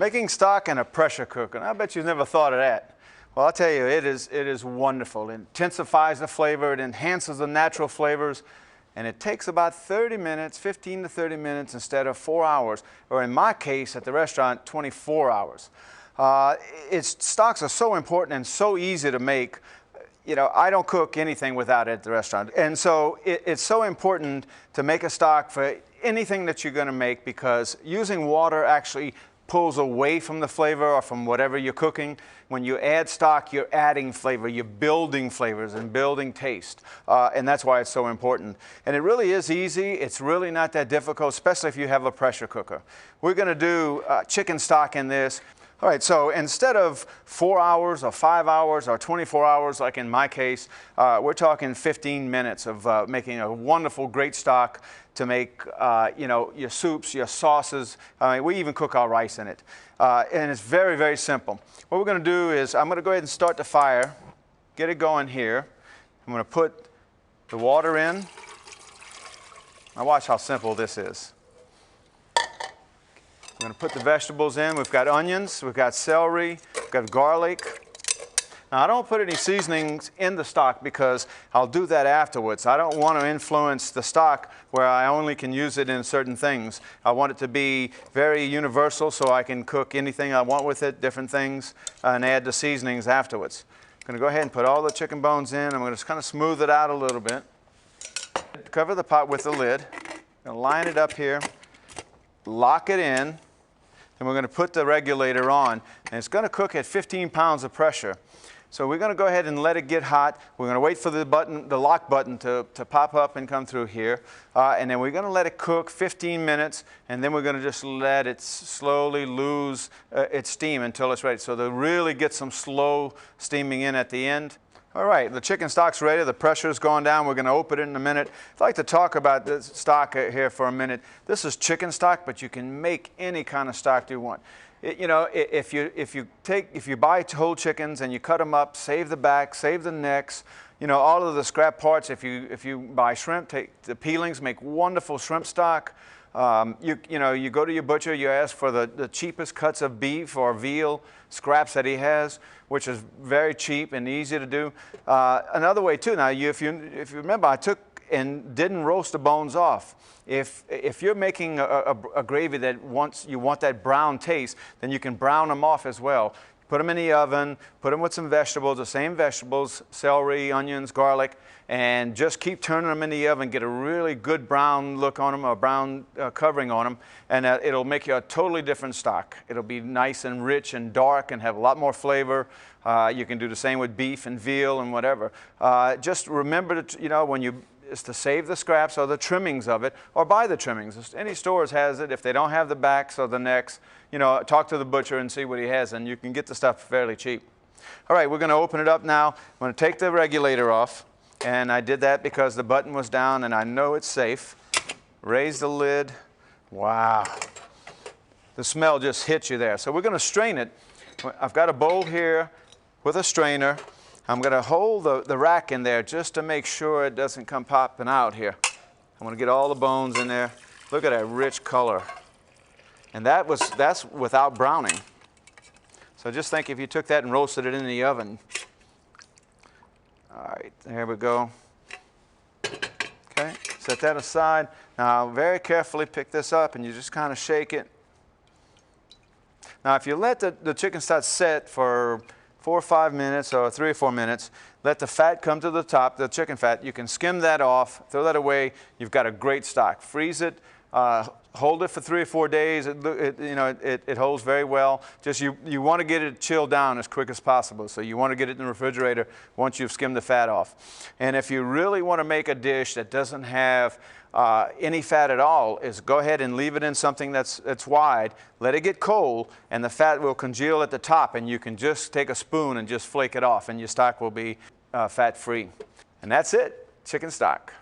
Making stock in a pressure cooker. I bet you've never thought of that. Well, I'll tell you, it is wonderful. It intensifies the flavor, it enhances the natural flavors, and it takes about 30 minutes, 15 to 30 minutes instead of 4 hours, or in my case at the restaurant, 24 hours. Stocks are so important and so easy to make. You know, I don't cook anything without it at the restaurant. And so it's so important to make a stock for anything that you're going to make, because using water actually pulls away from the flavor or from whatever you're cooking. When you add stock, you're adding flavor, you're building flavors and building taste. And that's why it's so important. And it really is easy. It's really not that difficult, especially if you have a pressure cooker. We're going to do chicken stock in this. All right, so instead of 4 hours or 5 hours or 24 hours, like in my case, we're talking 15 minutes of making a wonderful, great stock to make, you know, your soups, your sauces. We even cook our rice in it. And it's very, very simple. What we're going to do is I'm going to go ahead and start the fire, get it going here. I'm going to put the water in. Now watch how simple this is. I'm going to put the vegetables in. We've got onions, we've got celery, we've got garlic. Now I don't put any seasonings in the stock because I'll do that afterwards. I don't want to influence the stock where I only can use it in certain things. I want it to be very universal so I can cook anything I want with it, different things, and add the seasonings afterwards. I'm going to go ahead and put all the chicken bones in. I'm going to just kind of smooth it out a little bit. Cover the pot with the lid. I'm going to line it up here, lock it in. And we're going to put the regulator on, and it's going to cook at 15 pounds of pressure. So we're going to go ahead and let it get hot. We're going to wait for the button, the lock button to pop up and come through here. And then we're going to let it cook 15 minutes, and then we're going to just let it slowly lose its steam until it's ready. So to really get some slow steaming in at the end. All right, the chicken stock's ready. The pressure's gone down. We're going to open it in a minute. I'd like to talk about this stock here for a minute. This is chicken stock, but you can make any kind of stock you want. You know, if you buy whole chickens and you cut them up, save the back, save the necks, you know, all of the scrap parts. If you buy shrimp, take the peelings, make wonderful shrimp stock. You know, you go to your butcher, you ask for the cheapest cuts of beef or veal scraps that he has, which is very cheap and easy to do. Another way too, now if you remember, I took and didn't roast the bones off. If you're making a gravy that you want that brown taste, then you can brown them off as well. Put them in the oven, put them with some vegetables, the same vegetables, celery, onions, garlic, and just keep turning them in the oven, get a really good brown look on them, a brown covering on them, and it'll make you a totally different stock. It'll be nice and rich and dark and have a lot more flavor. You can do the same with beef and veal and whatever. Just remember to, you know, is to save the scraps or the trimmings of it, or buy the trimmings. Any stores has it. If they don't have the backs or the necks, you know, talk to the butcher and see what he has, and you can get the stuff fairly cheap. All right, we're going to open it up now. I'm going to take the regulator off, and I did that because the button was down, and I know it's safe. Raise the lid. Wow. The smell just hits you there. So we're going to strain it. I've got a bowl here with a strainer. I'm going to hold the rack in there just to make sure it doesn't come popping out here. I'm going to get all the bones in there. Look at that rich color. And that's without browning. So just think if you took that and roasted it in the oven. All right, there we go. Okay, set that aside. Now very carefully pick this up and you just kind of shake it. Now if you let the chicken stock set for 4 or 5 minutes or 3 or 4 minutes, let the fat come to the top, the chicken fat. You can skim that off, throw that away. You've got a great stock. Freeze it, hold it for 3 or 4 days. It holds very well. Just you want to get it chilled down as quick as possible. So you want to get it in the refrigerator once you've skimmed the fat off. And if you really want to make a dish that doesn't have any fat at all, is go ahead and leave it in something that's wide, let it get cold, and the fat will congeal at the top, and you can just take a spoon and just flake it off, and your stock will be fat-free. And that's it, chicken stock.